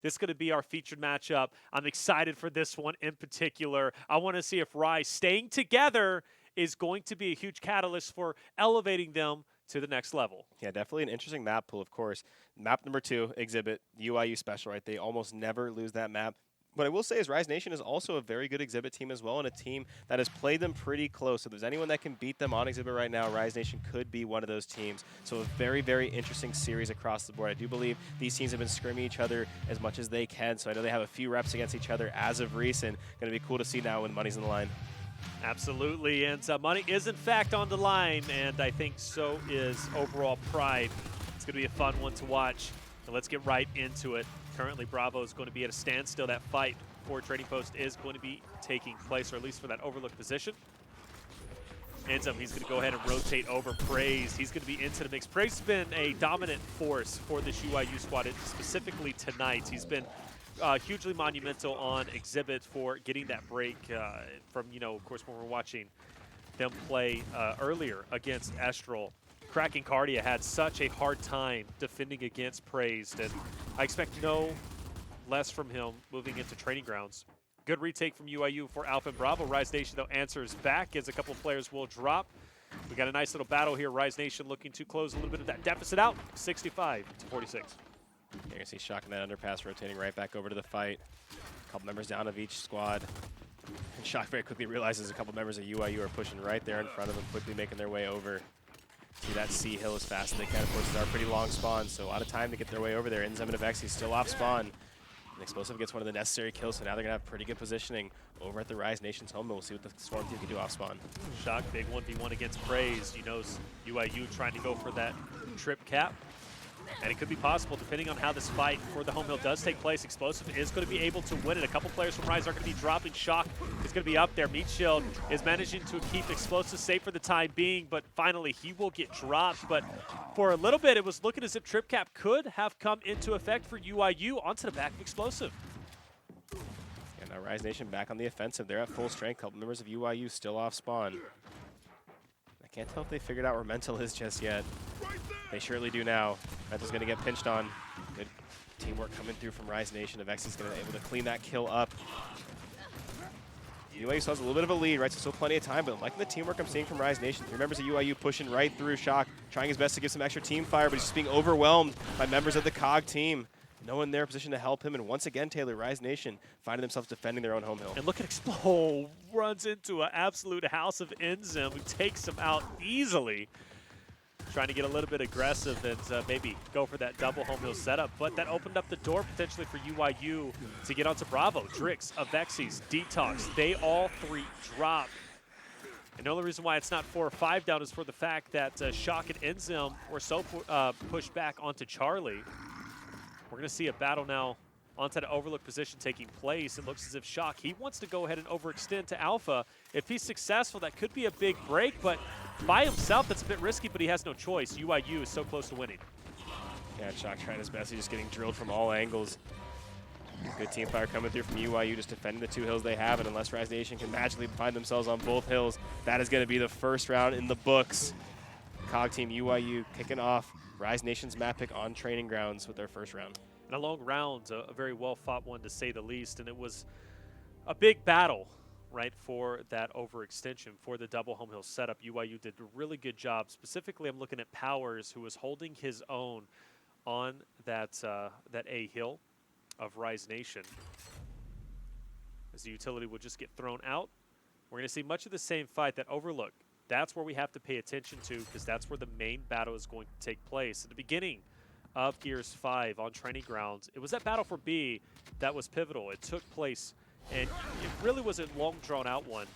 This is going to be our featured matchup. I'm excited for this one in particular. I want to see if Rise staying together is going to be a huge catalyst for elevating them to the next level. Yeah, definitely an interesting map pool, of course. Map number 2, Exhibit, UYU Special, right? They almost never lose that map. What I will say is Rise Nation is also a very good Exhibit team as well, and a team that has played them pretty close. So if there's anyone that can beat them on Exhibit right now, Rise Nation could be one of those teams. So a very, very interesting series across the board. I do believe these teams have been scrimming each other as much as they can, so I know they have a few reps against each other as of recent. Going to be cool to see now when money's on the line. Absolutely, and money is in fact on the line, and I think so is overall pride. It's going to be a fun one to watch, and let's get right into it. Currently, Bravo is going to be at a standstill. That fight for Trading Post is going to be taking place, or at least for that overlook position. Ends up, he's going to go ahead and rotate over Praise. He's going to be into the mix. Praise has been a dominant force for this UYU squad, specifically tonight. He's been hugely monumental on Exhibit for getting that break from, of course, when we're watching them play earlier against Estral. Kraken Cardia had such a hard time defending against Praised, and I expect no less from him moving into training grounds. Good retake from UYU for Alpha and Bravo. Rise Nation, though, answers back as a couple of players will drop. We got a nice little battle here. Rise Nation looking to close a little bit of that deficit out, 65-46. You're going to see Shock in that underpass rotating right back over to the fight. A couple members down of each squad. And Shock very quickly realizes a couple members of UYU are pushing right there in front of him, quickly making their way over. See that C hill as fast as they can. Of course, it's a pretty long spawn, so a lot of time to get their way over there. Inzem and Avexi's still off spawn. And Explosive gets one of the necessary kills, so now they're going to have pretty good positioning over at the Rise Nation's home. We'll see what the Storm team can do off spawn. Shock, big 1v1 against Praised. You know, UYU trying to go for that trip cap. And it could be possible, depending on how this fight for the home hill does take place. Explosive is going to be able to win it. A couple players from Rise are going to be dropping. Shock is going to be up there. Meat Shield is managing to keep Explosive safe for the time being, but finally he will get dropped. But for a little bit, it was looking as if Trip Cap could have come into effect for UYU onto the back of Explosive. And now Rise Nation back on the offensive. They're at full strength. A couple members of UYU still off spawn. I can't tell if they figured out where Mental is just yet. They surely do now. Mental's going to get pinched on. Good teamwork coming through from Rise Nation. Avexi's going to be able to clean that kill up. UYU still has a little bit of a lead, right? So still plenty of time, but I'm liking the teamwork I'm seeing from Rise Nation. 3 members of UYU pushing right through Shock, trying his best to give some extra team fire, but he's just being overwhelmed by members of the COG team. No one there in position to help him, and once again, Taylor, Rise Nation finding themselves defending their own home hill. And look at Explo, runs into an absolute house of Inzim, who takes him out easily. Trying to get a little bit aggressive and maybe go for that double home hill setup, but that opened up the door potentially for UYU to get onto Bravo. Drix, Avexis, Detox, they all 3 drop. And the only reason why it's not 4 or 5 down is for the fact that Shock and Inzim were so pushed back onto Charlie. We're going to see a battle now onto the overlook position taking place. It looks as if Shock, he wants to go ahead and overextend to Alpha. If he's successful, that could be a big break, but by himself, that's a bit risky, but he has no choice. UYU is so close to winning. Yeah, Shock trying his best. He's just getting drilled from all angles. Good team fire coming through from UYU, just defending the 2 hills they have, and unless Rise Nation can magically find themselves on both hills, that is going to be the first round in the books. COG team UYU kicking off Rise Nation's map pick on training grounds with their first round. And a long round, a very well-fought one to say the least, and it was a big battle, right, for that overextension, for the double home hill setup. UYU did a really good job. Specifically, I'm looking at Powers, who was holding his own on that, that A hill of Rise Nation. As the utility will just get thrown out. We're going to see much of the same fight, that overlook. That's where we have to pay attention to, because that's where the main battle is going to take place. At the beginning of Gears 5 on training grounds, it was that battle for B that was pivotal. It took place, and it really was a long, drawn-out one.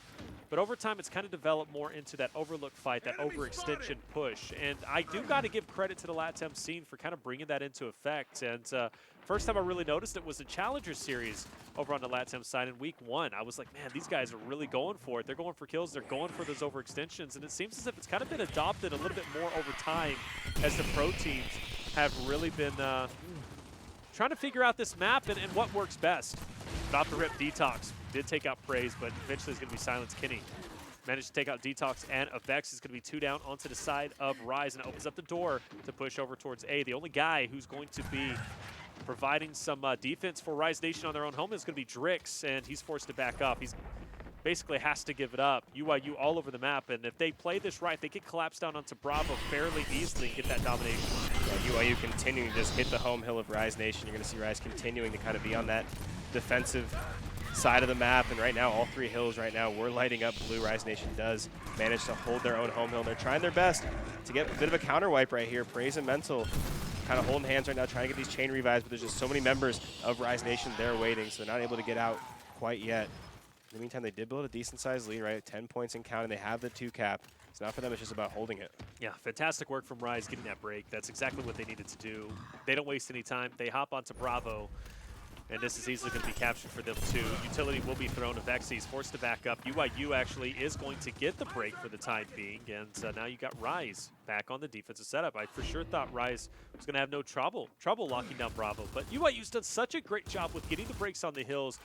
But over time, it's kind of developed more into that overlook fight, that overextension push. And I do got to give credit to the LATAM scene for kind of bringing that into effect. And first time I really noticed it was the Challenger Series over on the LATAM side in week 1. I was like, man, these guys are really going for it. They're going for kills. They're going for those overextensions. And it seems as if it's kind of been adopted a little bit more over time as the pro teams have really been trying to figure out this map and what works best. But off the rip, Detox did take out Praise, but eventually it's going to be Silence Kinney. Managed to take out Detox and Avex. Is going to be 2 down onto the side of Rise, and it opens up the door to push over towards A. The only guy who's going to be providing some defense for Rise Nation on their own home is going to be Drix, and he's forced to back up. He's basically has to give it up. UYU all over the map, and if they play this right, they could collapse down onto Bravo fairly easily and get that domination. Yeah, UYU continuing to just hit the home hill of Rise Nation. You're going to see Rise continuing to kind of be on that defensive side of the map, and right now all three hills right now we're lighting up blue. Rise Nation does manage to hold their own home hill, and they're trying their best to get a bit of a counter wipe right here. Praise and Mental kind of holding hands right now, trying to get these chain revives, but there's just so many members of Rise Nation there waiting, so they're not able to get out quite yet. In the meantime, they did build a decent-sized lead, right? 10 points in counting. They have the 2 cap. So now for them, it's just about holding it. Yeah, fantastic work from Rise getting that break. That's exactly what they needed to do. They don't waste any time. They hop onto Bravo, and this is easily going to be captured for them too. Utility will be thrown to Vexies, forced to back up. UYU actually is going to get the break for the time being, and now you got Rise back on the defensive setup. I for sure thought Rise was going to have no trouble locking down Bravo, but UYU's done such a great job with getting the breaks on the hills.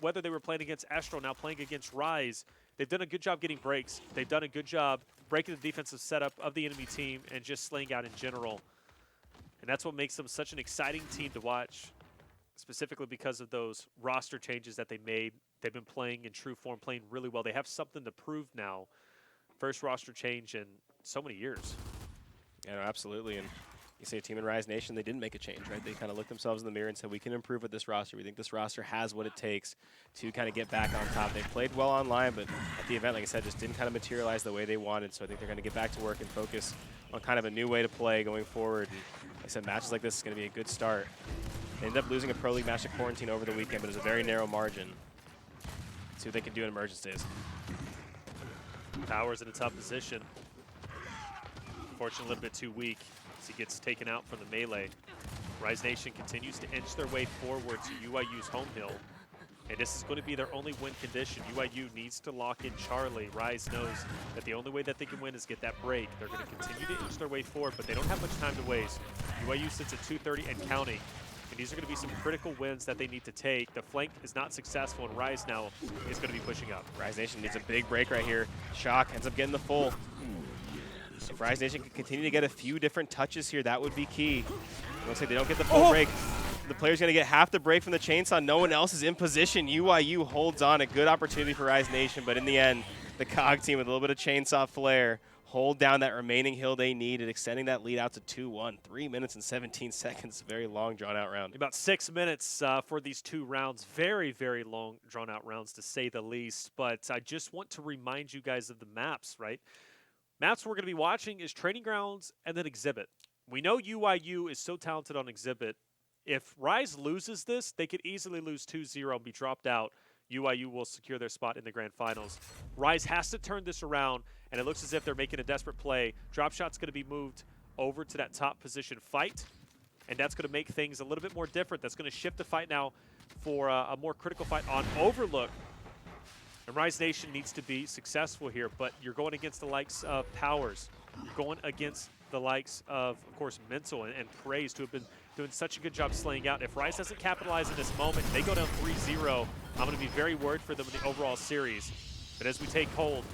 Whether they were playing against Astro, now playing against Rise, they've done a good job getting breaks. They've done a good job breaking the defensive setup of the enemy team and just slaying out in general. And that's what makes them such an exciting team to watch, specifically because of those roster changes that they made. They've been playing in true form, playing really well. They have something to prove now. First roster change in so many years. Yeah, no, absolutely. And you see a team in Rise Nation, they didn't make a change, right? They kind of looked themselves in the mirror and said, we can improve with this roster. We think this roster has what it takes to kind of get back on top. They played well online, but at the event, like I said, just didn't kind of materialize the way they wanted. So I think they're going to get back to work and focus on kind of a new way to play going forward. And like I said, matches like this is going to be a good start. They ended up losing a Pro League match to Quarantine over the weekend, but it was a very narrow margin. See what they can do in Emergence days. Powers in a tough position. Unfortunately, a little bit too weak as he gets taken out from the melee. Rise Nation continues to inch their way forward to UYU's home hill. And this is going to be their only win condition. UYU needs to lock in Charlie. Rise knows that the only way that they can win is get that break. They're going to continue to inch their way forward, but they don't have much time to waste. UYU sits at 230 and counting. And these are going to be some critical wins that they need to take. The flank is not successful, and Rise now is going to be pushing up. Rise Nation needs a big break right here. Shock ends up getting the full. If Rise Nation can continue to get a few different touches here, that would be key. It looks like they don't get the full break. The player's going to get half the break from the chainsaw. No one else is in position. UYU holds on. A good opportunity for Rise Nation, but in the end, the COG team with a little bit of chainsaw flair hold down that remaining hill they needed, extending that lead out to 2-1. 3 minutes and 17 seconds. Very long, drawn-out round. About 6 minutes for these 2 rounds. Very, very long, drawn-out rounds, to say the least. But I just want to remind you guys of the maps, right? Maps we're going to be watching is Training Grounds and then Exhibit. We know UYU is so talented on Exhibit. If Rise loses this, they could easily lose 2-0 and be dropped out. UYU will secure their spot in the grand finals. Rise has to turn this around, and it looks as if they're making a desperate play. Drop shot's going to be moved over to that top position fight, and that's going to make things a little bit more different. That's going to shift the fight now for a more critical fight on Overlook. And Rise Nation needs to be successful here, but you're going against the likes of Powers. You're going against the likes of course, Mental and Praise, who have been doing such a good job slaying out. If Rise doesn't capitalize in this moment, they go down 3-0. I'm going to be very worried for them in the overall series. But as we take hold,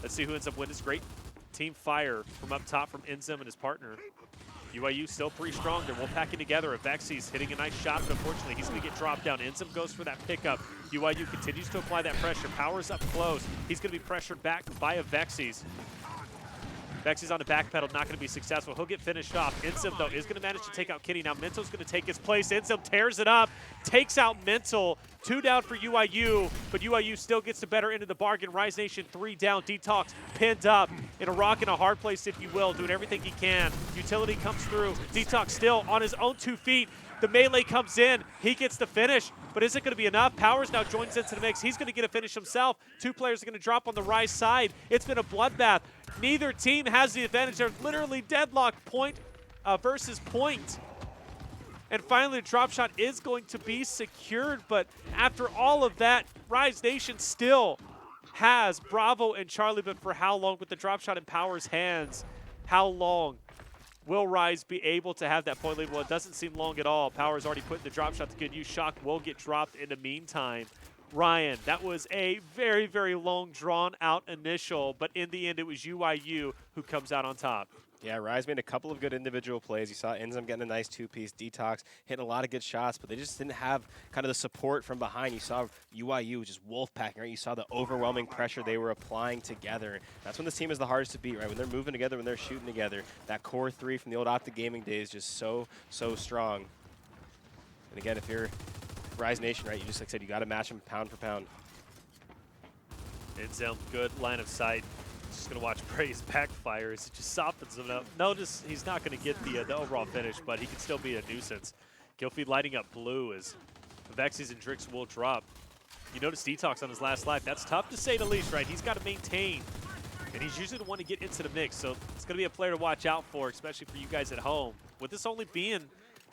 let's see who ends up winning this great team fire from up top from Enzim and his partner. UYU still pretty strong. They're Wolfpacking together. Avexi's hitting a nice shot, but unfortunately he's going to get dropped down. Enzim goes for that pickup. UYU continues to apply that pressure. Powers up close. He's going to be pressured back by Avexi's. Vexi's on the back pedal, not going to be successful. He'll get finished off. Enzim, though, is going to manage to take out Kitty. Now Mental's going to take his place. Enzim tears it up, takes out Mental. 2 down for UYU, but UYU still gets the better end of the bargain. Rise Nation 3 down. Detox pinned up in a rock and a hard place, if you will, doing everything he can. Utility comes through. Detox still on his own 2 feet. The melee comes in. He gets the finish, but is it going to be enough? Powers now joins into the mix. He's going to get a finish himself. 2 players are going to drop on the Rise side. It's been a bloodbath. Neither team has the advantage. They're literally deadlocked point versus point. And finally, the drop shot is going to be secured, but after all of that, Rise Nation still has Bravo and Charlie, but for how long with the drop shot in Powers' hands? How long will Rise be able to have that point lead? Well, it doesn't seem long at all. Powers already put the drop shot to good use. Shock will get dropped in the meantime. Ryan, that was a very, very long, drawn-out initial, but in the end, it was UYU who comes out on top. Yeah, Rise made a couple of good individual plays. You saw Enzem getting a nice two-piece. Detox hitting a lot of good shots, but they just didn't have kind of the support from behind. You saw UYU just wolf-packing, right? You saw the overwhelming pressure they were applying together. That's when this team is the hardest to beat, right? When they're moving together, when they're shooting together. That core three from the old Optic Gaming days just so strong. And again, if you're Rise Nation, right, you just like I said, you got to match them pound for pound. Enzem, good line of sight. Just going to watch Bray's backfire as it just softens him up. Notice he's not going to get the overall finish, but he can still be a nuisance. Killfeed lighting up blue as Vexies and Drix will drop. You notice Detox on his last life. That's tough to say the least, right? He's got to maintain, and he's usually the one to get into the mix, so it's going to be a player to watch out for, especially for you guys at home. With this only being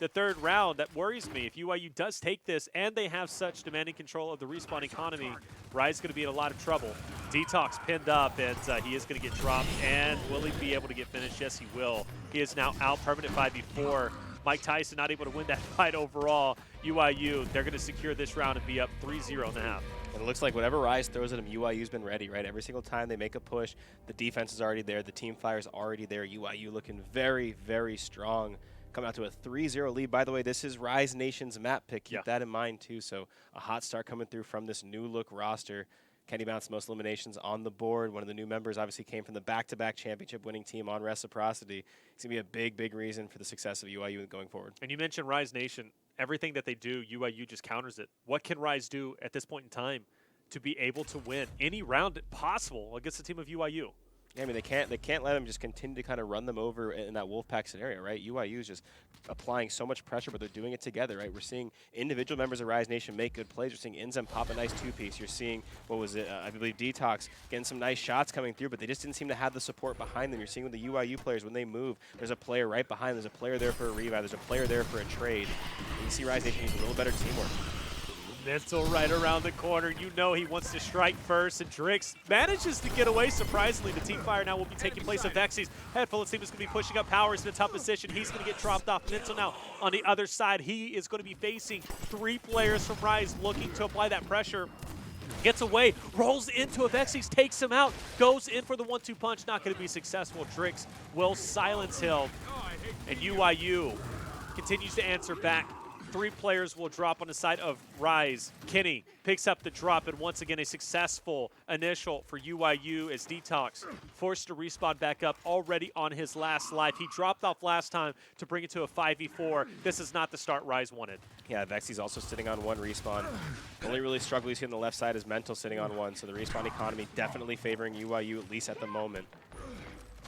the third round, that worries me. If UYU does take this and they have such demanding control of the respawn economy, Rise is going to be in a lot of trouble. Detox pinned up, and he is going to get dropped. And will he be able to get finished? Yes, he will. He is now out permanent 5v4. Mike Tyson not able to win that fight overall. UYU, they're going to secure this round and be up 3-0 in the half. And it looks like whatever Rise throws at him, UYU's been ready, right? Every single time they make a push, the defense is already there. The team fire is already there. UYU looking very, very strong. Coming out to a 3-0 lead. By the way, this is Rise Nation's map pick. Keep that in mind, too. So a hot start coming through from this new look roster. Kenny Bounce, most eliminations on the board. One of the new members obviously came from the back-to-back championship winning team on Reciprocity. It's going to be a big, big reason for the success of UYU going forward. And you mentioned Rise Nation. Everything that they do, UYU just counters it. What can Rise do at this point in time to be able to win any round possible against the team of UYU? Yeah, I mean, they can't let them just continue to kind of run them over in that Wolfpack scenario, right? UYU is just applying so much pressure, but they're doing it together, right? We're seeing individual members of Rise Nation make good plays. We're seeing Enzem pop a nice two-piece. You're seeing, what was it, I believe Detox getting some nice shots coming through, but they just didn't seem to have the support behind them. You're seeing with the UYU players, when they move, there's a player right behind them. There's a player there for a revive. There's a player there for a trade. And you see Rise Nation needs a little better teamwork. Mental right around the corner. You know he wants to strike first, and Drix manages to get away. Surprisingly, the team fire now will be taking place of Vexies. Headful, it seems, is going to be pushing up Powers in a tough position. He's going to get dropped off. Mental now on the other side. He is going to be facing three players from Rise looking to apply that pressure. Gets away, rolls into a Vexies, takes him out, goes in for the 1-2 punch. Not going to be successful. Drix will silence him, and UYU continues to answer back. Three players will drop on the side of Rise. Kenny picks up the drop, and once again a successful initial for UYU as Detox forced to respawn back up already on his last life. He dropped off last time to bring it to a 5v4. This is not the start Rise wanted. Yeah, Vexi's also sitting on one respawn. The only really struggle you see on the left side is Mental sitting on one, so the respawn economy definitely favoring UYU, at least at the moment.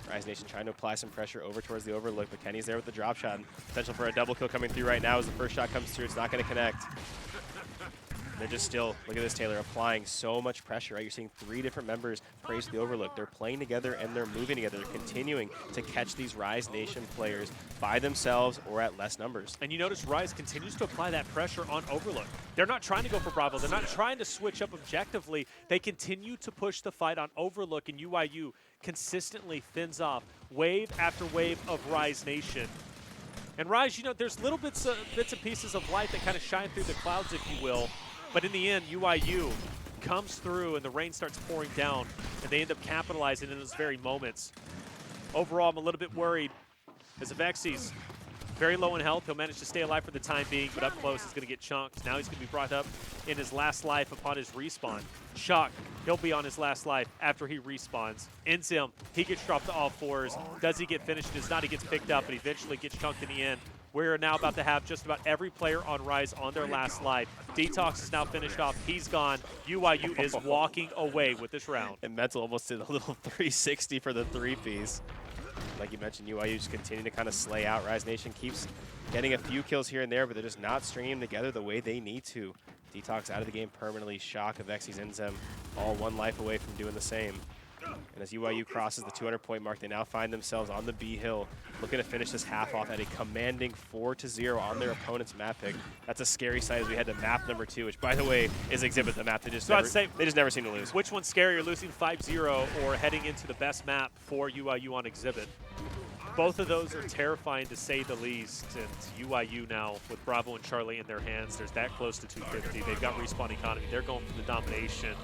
Rise Nation trying to apply some pressure over towards the overlook, but Kenny's there with the drop shot. Potential for a double kill coming through right now as the first shot comes through. It's not going to connect. They're just still, look at this, Taylor, applying so much pressure, right? You're seeing three different members praise the overlook. They're playing together and they're moving together. They're continuing to catch these Rise Nation players by themselves or at less numbers. And you notice Rise continues to apply that pressure on overlook. They're not trying to go for Bravo. They're not trying to switch up objectively. They continue to push the fight on overlook, and UYU consistently thins off wave after wave of Rise Nation. And Rise, you know, there's little bits and pieces of light that kind of shine through the clouds, if you will. But in the end, UYU comes through and the rain starts pouring down, and they end up capitalizing in those very moments. Overall, I'm a little bit worried as the Vexies, very low in health. He'll manage to stay alive for the time being, but up close he's going to get chunked. Now he's going to be brought up in his last life upon his respawn. Shock, he'll be on his last life after he respawns. Enzem, he gets dropped to all fours. Does he get finished? Does not. He gets picked up, but eventually gets chunked in the end. We're now about to have just about every player on Rise on their last life. Detox is now finished off. He's gone. UYU is walking away with this round. And Mental almost did a little 360 for the three-piece. Like you mentioned, UYU just continuing to kind of slay out. Rise Nation keeps getting a few kills here and there, but they're just not stringing them together the way they need to. Detox out of the game permanently. Shock of Vexies Enzem all one life away from doing the same. And as UYU crosses the 200-point mark, they now find themselves on the B hill, looking to finish this half off at a commanding 4-0 on their opponent's map pick. That's a scary sight as we head to map number 2, which, by the way, is Exhibit, the map they just never seem to lose. Which one's scarier, losing 5-0 or heading into the best map for UYU on Exhibit? Both of those are terrifying to say the least, and UYU now with Bravo and Charlie in their hands, there's that close to 250. They've got respawn economy. They're going for the domination.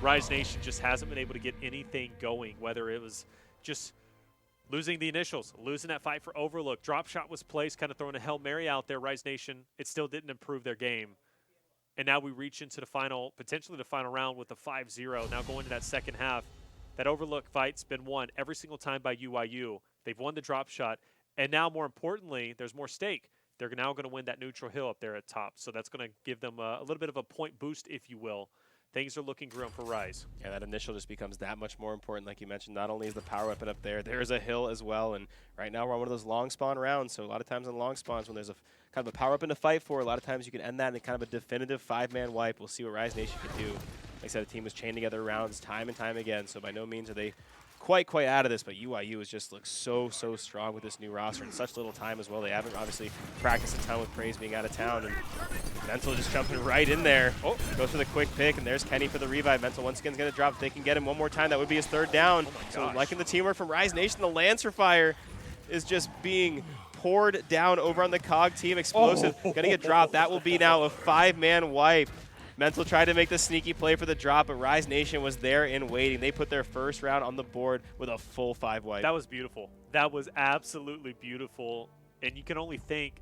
Rise Nation just hasn't been able to get anything going, whether it was just Losing the initials, losing that fight for Overlook. Drop shot was placed, kind of throwing a Hail Mary out there. Rise Nation, it still didn't improve their game. And now we reach into the final, potentially the final round with a 5-0. Now going to that second half. That Overlook fight's been won every single time by UYU. They've won the drop shot. And now, more importantly, there's more stake. They're now going to win that neutral hill up there at top. So that's going to give them a little bit of a point boost, if you will. Things are looking grim for Rise. Yeah, that initial just becomes that much more important. Like you mentioned, not only is the power weapon up there, there's a hill as well. And right now we're on one of those long spawn rounds. So a lot of times in long spawns, when there's a kind of a power weapon to fight for, a lot of times you can end that in kind of a definitive 5-man wipe. We'll see what Rise Nation can do. Like I said, the team was chained together rounds time and time again. So by no means are they quite out of this, but UYU has just looked so strong with this new roster in such little time as well. They haven't obviously practiced a ton with Praise being out of town, and Mental just jumping right in there. Oh, goes for the quick pick, and there's Kenny for the revive. Mental once again is going to drop. If they can get him one more time, that would be his third down. So liking the teamwork from Rise Nation, the Lancer Fire is just being poured down over on the COG team. Explosive, going to get dropped. That will be now a 5-man wipe. Mental tried to make the sneaky play for the drop, but Rise Nation was there and waiting. They put their first round on the board with a full 5 wipe. That was beautiful. That was absolutely beautiful. And you can only think,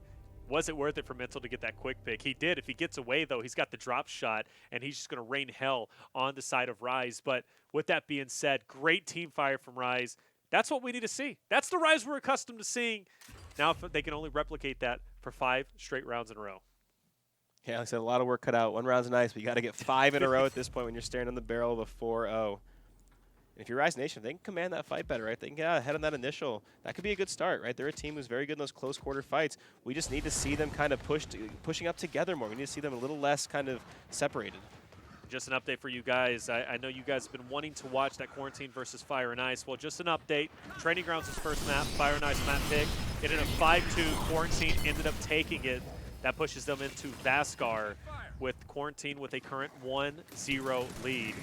was it worth it for Mental to get that quick pick? He did. If he gets away, though, he's got the drop shot, and he's just going to rain hell on the side of Rise. But with that being said, great team fire from Rise. That's what we need to see. That's the Rise we're accustomed to seeing. Now if they can only replicate that for 5 straight rounds in a row. Yeah, like I said, a lot of work cut out. One round's nice, but you got to get 5 in a row at this point when you're staring on the barrel of a 4-0. If you're Rise Nation, if they can command that fight better, right? They can get ahead on that initial. That could be a good start, right? They're a team who's very good in those close quarter fights. We just need to see them kind of pushing up together more. We need to see them a little less kind of separated. Just an update for you guys. I know you guys have been wanting to watch that Quarantine versus Fire and Ice. Well, just an update. Training Grounds' first map, Fire and Ice map pick. It ended up 5-2. Quarantine ended up taking it. That pushes them into Vascar with Quarantine with a current 1-0 lead.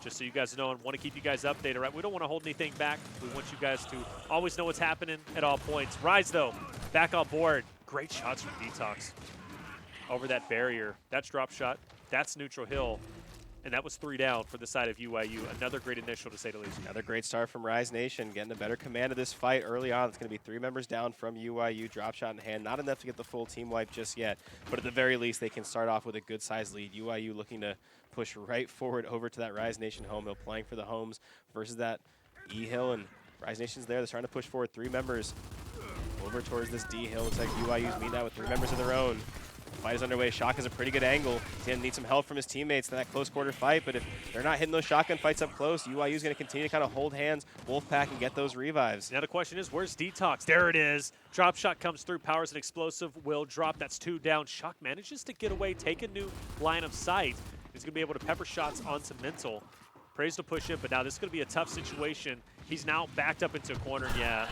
Just so you guys know, and want to keep you guys updated, right? We don't want to hold anything back. We want you guys to always know what's happening at all points. Rise, though, back on board. Great shots from Detox over that barrier. That's drop shot. That's neutral hill. And that was 3 down for the side of UYU. Another great initial, to say the least. Another great start from Rise Nation, getting a better command of this fight early on. It's going to be 3 members down from UYU. Drop shot in hand. Not enough to get the full team wipe just yet, but at the very least, they can start off with a good-sized lead. UYU looking to push right forward over to that Rise Nation home hill, playing for the homes versus that E hill, and Rise Nation's there. They're trying to push forward 3 members over towards this D hill. Looks like UYU's meeting out with 3 members of their own. Fight is underway. Shock has a pretty good angle. He's going to need some help from his teammates in that close quarter fight, but if they're not hitting those shotgun fights up close, UYU is going to continue to kind of hold hands, Wolfpack, and get those revives. Now the question is, where's Detox? There it is. Drop shot comes through, powers an explosive, will drop. That's 2 down. Shock manages to get away, take a new line of sight. He's going to be able to pepper shots onto Mental. Praise to push him, but now this is going to be a tough situation. He's now backed up into a corner. Yeah,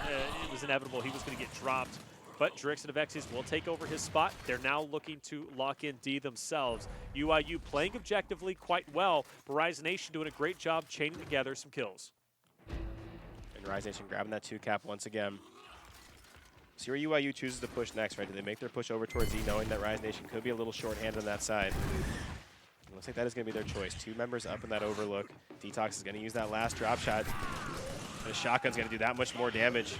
it was inevitable. He was going to get dropped. But Drix and Avexis will take over his spot. They're now looking to lock in D themselves. UYU playing objectively quite well, but Rise Nation doing a great job chaining together some kills. And Rise Nation grabbing that 2 cap once again. See where UYU chooses to push next, right? Do they make their push over towards E, knowing that Rise Nation could be a little short-handed on that side? It looks like that is going to be their choice. 2 members up in that overlook. Detox is going to use that last drop shot. The shotgun's going to do that much more damage.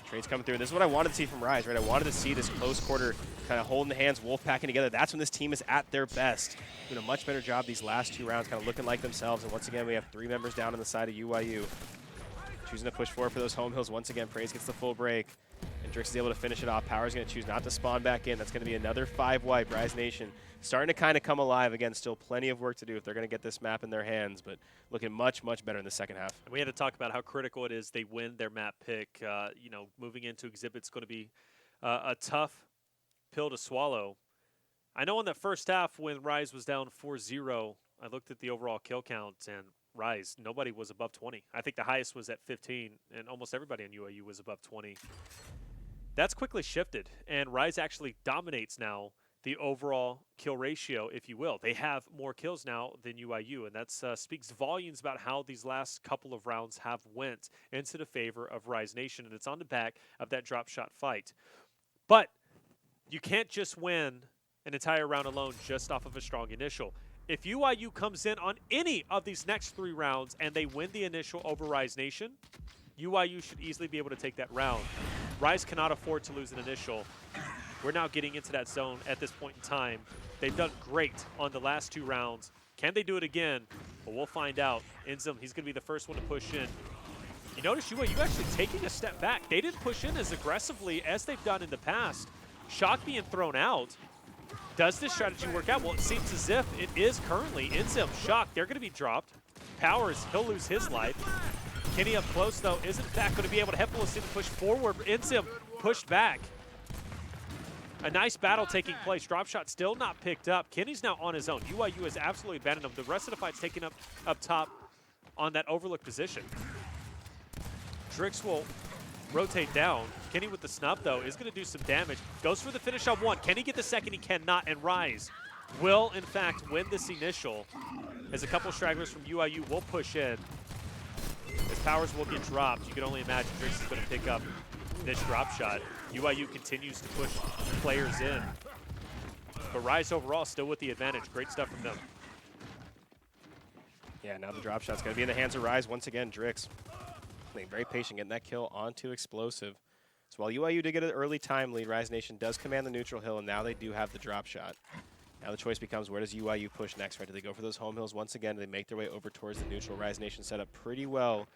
Trade's coming through. This is what I wanted to see from Rise, right? I wanted to see this close quarter kind of holding the hands, wolf packing together. That's when this team is at their best. Doing a much better job these last 2 rounds, kind of looking like themselves. And once again, we have 3 members down on the side of UYU. Choosing to push forward for those home hills. Once again, Praise gets the full break. And Drix is able to finish it off. Power's going to choose not to spawn back in. That's going to be another 5 wipe. Rise Nation starting to kind of come alive again. Still plenty of work to do if they're going to get this map in their hands, but looking much better in the second half. And we had to talk about how critical it is they win their map pick. You know, moving into Exhibit's going to be a tough pill to swallow. I know in that first half when Rise was down 4-0, I looked at the overall kill count, and Rise, nobody was above 20. I think the highest was at 15, and almost everybody in UAU was above 20. That's quickly shifted, and Rise actually dominates now the overall kill ratio, if you will. They have more kills now than UIU, and that speaks volumes about how these last couple of rounds have went into the favor of Rise Nation, and it's on the back of that drop shot fight. But you can't just win an entire round alone just off of a strong initial. If UIU comes in on any of these next 3 rounds and they win the initial over Rise Nation, UYU should easily be able to take that round. Rise cannot afford to lose an initial. We're now getting into that zone at this point in time. They've done great on the last 2 rounds. Can they do it again? Well, we'll find out. Enzim, he's going to be the first one to push in. You notice UYU actually taking a step back. They didn't push in as aggressively as they've done in the past. Shock being thrown out. Does this strategy work out? Well, it seems as if it is currently. Enzim, Shock, they're going to be dropped. Powers, he'll lose his life. Kenny up close, though, is in fact going to be able to helplessly push forward. Enzim pushed back. A nice battle taking place. Drop shot still not picked up. Kenny's now on his own. UYU has absolutely abandoned him. The rest of the fight's taken up top on that overlook position. Drix will rotate down. Kenny with the snub, though, is going to do some damage. Goes for the finish on 1. Can he get the second? He cannot, and Rise will, in fact, win this initial as a couple stragglers from UYU will push in. As Powers will get dropped, you can only imagine Drix is going to pick up this drop shot. UYU continues to push players in. But Rise overall still with the advantage. Great stuff from them. Yeah, now the drop shot's going to be in the hands of Rise once again. Drix being very patient, getting that kill onto Explosive. So while UYU did get an early time lead, Rise Nation does command the neutral hill, and now they do have the drop shot. Now the choice becomes, where does UYU push next, right? Do they go for those home hills once again? Do they make their way over towards the neutral? Rise Nation set up pretty well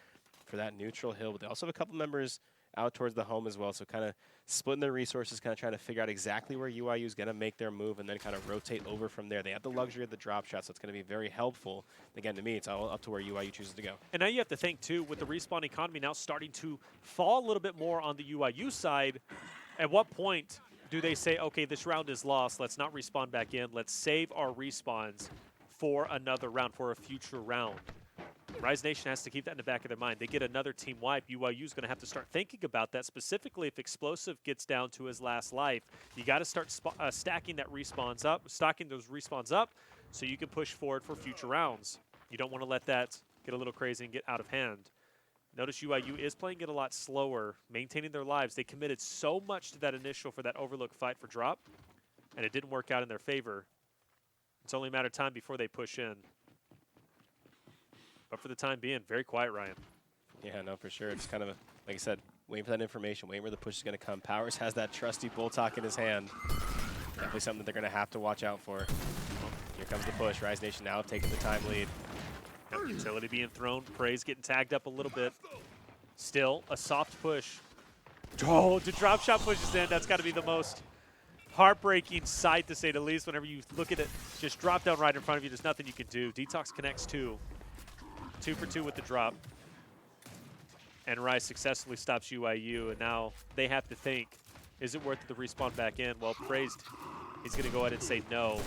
for that neutral hill, but they also have a couple members out towards the home as well, so kind of splitting their resources, kind of trying to figure out exactly where UYU is going to make their move and then kind of rotate over from there. They have the luxury of the drop shot, so it's going to be very helpful. Again, to me, it's all up to where UYU chooses to go. And now you have to think, too, with the respawn economy now starting to fall a little bit more on the UYU side, at what point do they say, okay, this round is lost, let's not respawn back in, let's save our respawns for another round, for a future round? Rise Nation has to keep that in the back of their mind. They get another team wipe. UYU is going to have to start thinking about that, specifically if Explosive gets down to his last life. You got to start stacking that respawns up, stocking those respawns up, so you can push forward for future rounds. You don't want to let that get a little crazy and get out of hand. Notice UYU is playing it a lot slower, maintaining their lives. They committed so much to that initial for that overlook fight for drop, and it didn't work out in their favor. It's only a matter of time before they push in. But for the time being, very quiet, Ryan. Yeah, no, for sure. It's kind of, like I said, waiting for that information, waiting where the push is going to come. Powers has that trusty bull talk in his hand. Definitely something that they're going to have to watch out for. Here comes the push. Rise Nation now taking the time lead. Utility being thrown. Praise getting tagged up a little bit. Still a soft push. Oh, the drop shot pushes in. That's got to be the most heartbreaking sight, to say the least. Whenever you look at it, just drop down right in front of you. There's nothing you can do. Detox connects 2. 2 for 2 with the drop. And Rise successfully stops UYU, and now they have to think, is it worth it to respawn back in? Well, Praised, he's going to go ahead and say no.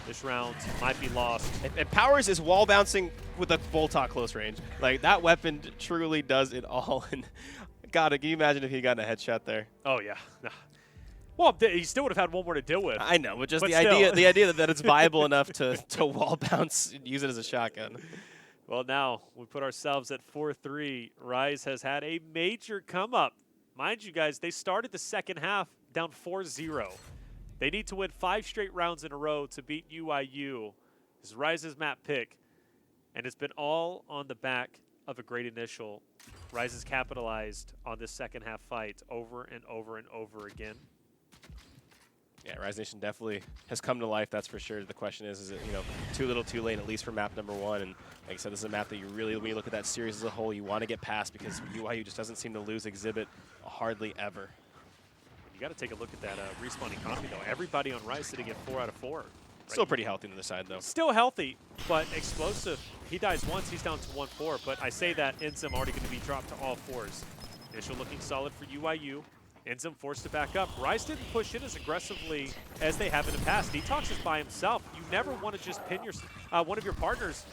This round might be lost. And Powers is wall bouncing with a bolt talk close range. Like, that weapon truly does it all. And God, can you imagine if he got a headshot there? Oh, yeah. No. Well, he still would have had one more to deal with. I know, but just but the idea that it's viable enough to wall bounce and use it as a shotgun. Well, now we put ourselves at 4-3. Rise has had a major come up. Mind you guys, they started the second half down 4-0. They need to win 5 straight rounds in a row to beat UYU. This is Rise's map pick, and it's been all on the back of a great initial. Rise has capitalized on this second half fight over and over and over again. Yeah, Rise Nation definitely has come to life, that's for sure. The question is it, too little too late, at least for map number 1? And like I said, this is a map that you really, when you look at that series as a whole, you want to get past, because UYU just doesn't seem to lose Exhibit hardly ever. You got to take a look at that respawn economy, though. Everybody on Rise sitting at 4 out of 4. Right? Still pretty healthy on the side, though. Still healthy, but Explosive, he dies once, he's down to 1-4. But I say that Enzim already going to be dropped to all 4s. Initial looking solid for UYU. Enzim forced to back up. Rise didn't push in as aggressively as they have in the past. Detox is by himself. You never want to just pin your one of your partners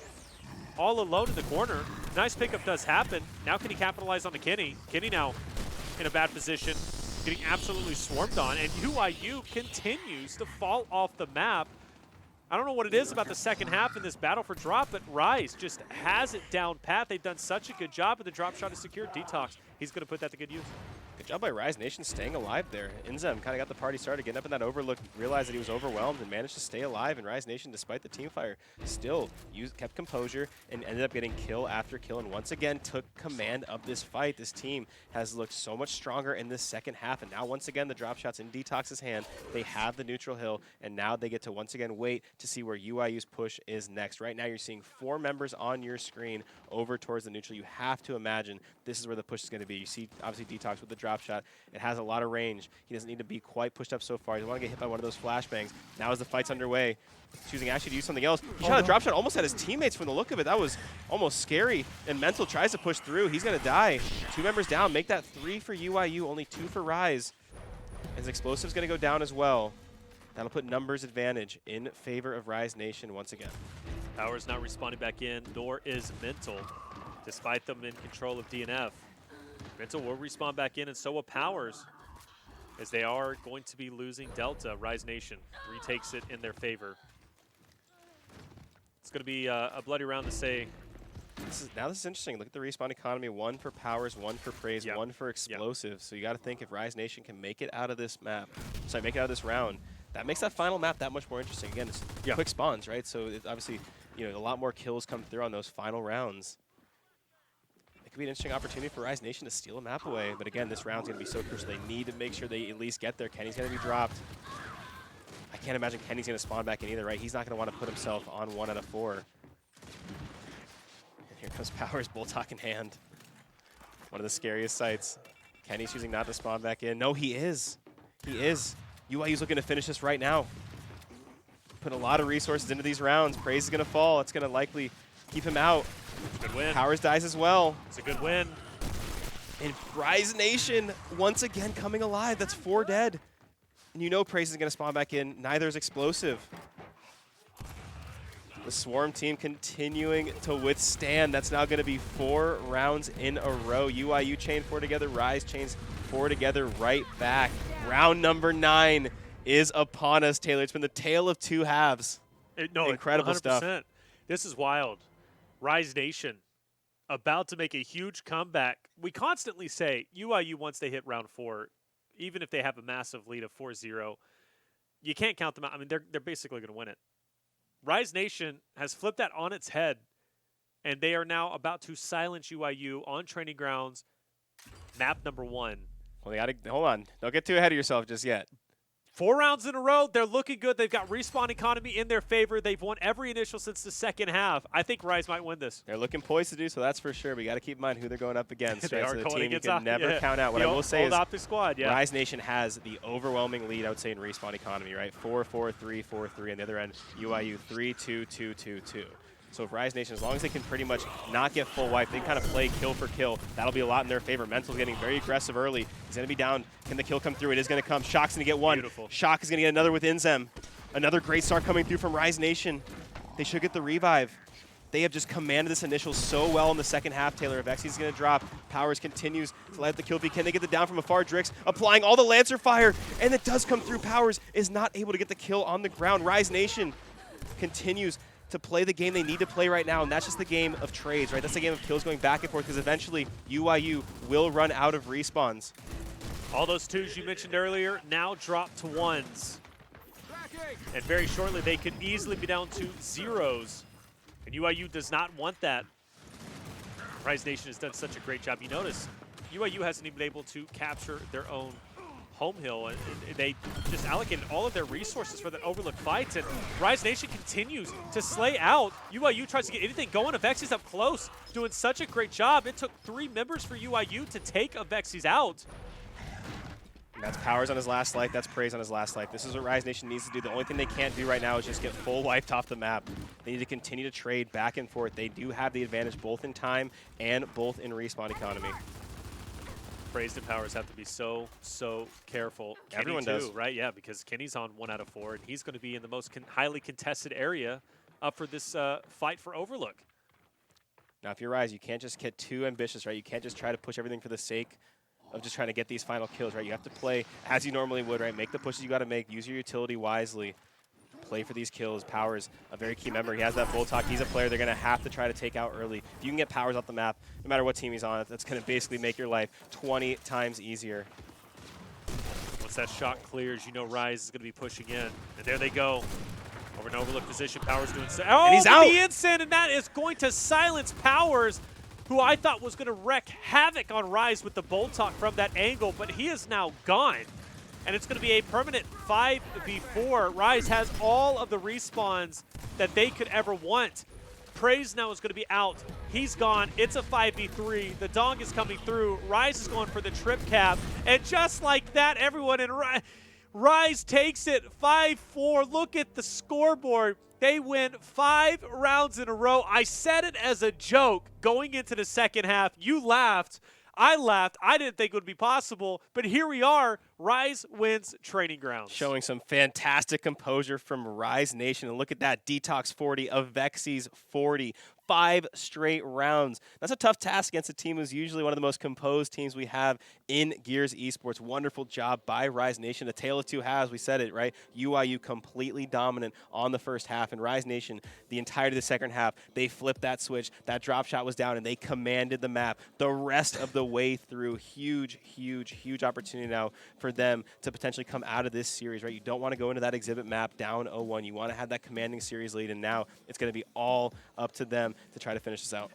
all alone in the corner. Nice pickup does happen. Now can he capitalize on the Kenny? Kenny now in a bad position, getting absolutely swarmed on, and UYU continues to fall off the map. I don't know what it is about the second half in this battle for drop, but Rise just has it down pat. They've done such a good job, and the drop shot is secured. Detox, he's going to put that to good use. Good job by Rise Nation staying alive there. Inzem kind of got the party started, getting up in that overlook, realized that he was overwhelmed and managed to stay alive. And Rise Nation, despite the team fire, still kept composure and ended up getting kill after kill. And once again, took command of this fight. This team has looked so much stronger in this second half. And now once again, the drop shots in Detox's hand. They have the neutral hill. And now they get to once again wait to see where UYU's push is next. Right now, you're seeing 4 members on your screen over towards the neutral. You have to imagine this is where the push is going to be. You see, obviously, Detox with the drop shot. It has a lot of range. He doesn't need to be quite pushed up so far. He doesn't want to get hit by one of those flashbangs. Now as the fight's underway, choosing actually to use something else. He shot a drop shot almost at his teammates from the look of it. That was almost scary. And Mental tries to push through. He's going to die. 2 members down. Make that 3 for UYU, only 2 for Rise. His explosive's going to go down as well. That'll put numbers advantage in favor of Rise Nation once again. Power's not responding back in, nor is Mental, despite them in control of DNF. Mental will respawn back in, and so will Powers, as they are going to be losing Delta. Rise Nation retakes it in their favor. It's going to be a bloody round to say. This is interesting. Look at the respawn economy. 1 for Powers, 1 for Praise, 1 for Explosive. So you got to think if Rise Nation can make it out of this map, make it out of this round, that makes that final map that much more interesting. Again, it's quick spawns, right? So it obviously, a lot more kills come through on those final rounds. It could be an interesting opportunity for Rise Nation to steal a map away. But again, this round's going to be so crucial. They need to make sure they at least get there. Kenny's going to be dropped. I can't imagine Kenny's going to spawn back in either, right? He's not going to want to put himself on 1 out of 4. And here comes Powers, Bulltalk in hand. One of the scariest sights. Kenny's choosing not to spawn back in. No, he is. He is. UYU's looking to finish this right now. Put a lot of resources into these rounds. Praise is going to fall. It's going to likely keep him out. Good win. Powers dies as well. It's a good win. And Rise Nation once again coming alive. That's 4 dead. And Praise is going to spawn back in. Neither is Explosive. The Swarm team continuing to withstand. That's now going to be 4 rounds in a row. UYU chain 4 together. Rise chains 4 together right back. Round number 9 is upon us, Taylor. It's been the tale of 2 halves. Incredible 100%. Stuff. This is wild. Rise Nation about to make a huge comeback. We constantly say UYU, once they hit round 4, even if they have a massive lead of 4-0, you can't count them out. I mean, they're basically going to win it. Rise Nation has flipped that on its head, and they are now about to silence UYU on training grounds, map number 1. Well, they got to hold on. Don't get too ahead of yourself just yet. 4 rounds in a row. They're looking good. They've got respawn economy in their favor. They've won every initial since the second half. I think Rise might win this. They're looking poised to do so, that's for sure. But you got to keep in mind who they're going up against. They right? are So the going team you against can never count out. What I will say is squad, Rise Nation has the overwhelming lead, I would say, in respawn economy, right? 4-4-3, 4-3. On the other end, UYU 3-2-2-2-2. So if Rise Nation, as long as they can pretty much not get full wipe, they can kind of play kill for kill. That'll be a lot in their favor. Mental's getting very aggressive early. He's going to be down. Can the kill come through? It is going to come. Shock's going to get 1. Beautiful. Shock is going to get another with Inzem. Another great start coming through from Rise Nation. They should get the revive. They have just commanded this initial so well in the second half, Taylor. Vexi's going to drop. Powers continues to let the kill feed. Can they get the down from afar? Drix applying all the Lancer fire, and it does come through. Powers is not able to get the kill on the ground. Rise Nation continues to play the game they need to play right now, and that's just the game of trades, right? That's the game of kills going back and forth, because eventually UYU will run out of respawns. All those 2s you mentioned earlier now drop to 1s. And very shortly, they could easily be down to 0s. And UYU does not want that. Rise Nation has done such a great job. You notice UYU hasn't even been able to capture their own home hill, and they just allocated all of their resources for that overlook fight, and Rise Nation continues to slay out. UYU tries to get anything going. Avexi's up close, doing such a great job. It took 3 members for UYU to take Avexi's out. And that's Powers on his last light. That's Praise on his last light. This is what Rise Nation needs to do. The only thing they can't do right now is just get full wiped off the map. They need to continue to trade back and forth. They do have the advantage both in time and both in respawn economy. Praise and Powers have to be so careful. Kenny Everyone too, does. Right? Yeah, because Kenny's on 1 out of 4, and he's going to be in the most highly contested area up for this fight for Overlook. Now, if you're Rise, you can't just get too ambitious, right? You can't just try to push everything for the sake of just trying to get these final kills, right? You have to play as you normally would, right? Make the pushes you got to make. Use your utility wisely. play for these kills. Power's a very key member. He has that bull talk. He's a player they're going to have to try to take out early. If you can get Powers off the map, no matter what team he's on, that's going to basically make your life 20 times easier. Once that shot clears, you know Rise is going to be pushing in. And there they go. Over an overlook position. Powers doing so. Oh, and he's out. The instant, and that is going to silence Powers, who I thought was going to wreak havoc on Rise with the bolt talk from that angle, but he is now gone. And it's going to be a permanent 5v4. Rise has all of the respawns that they could ever want. Praise now is going to be out. He's gone. It's a 5v3. The dong is coming through. Rise is going for the trip cap. And just like that, everyone in Rise takes it 5-4. Look at the scoreboard. They win 5 rounds in a row. I said it as a joke going into the second half. You laughed. I laughed. I didn't think it would be possible, but here we are. Rise wins Training Grounds. Showing some fantastic composure from Rise Nation. And look at that, Detox 40, Avexis 40. 5 straight rounds. That's a tough task against a team who's usually one of the most composed teams we have in Gears Esports. Wonderful job by Rise Nation. A tale of two halves, we said it, right? UYU completely dominant on the first half, and Rise Nation, the entirety of the second half, they flipped that switch. That drop shot was down, and they commanded the map the rest of the way through. Huge, huge, huge opportunity now for them to potentially come out of this series, right? You don't want to go into that exhibit map down 0-1. You want to have that commanding series lead, and now it's going to be all up to them to try to finish this out.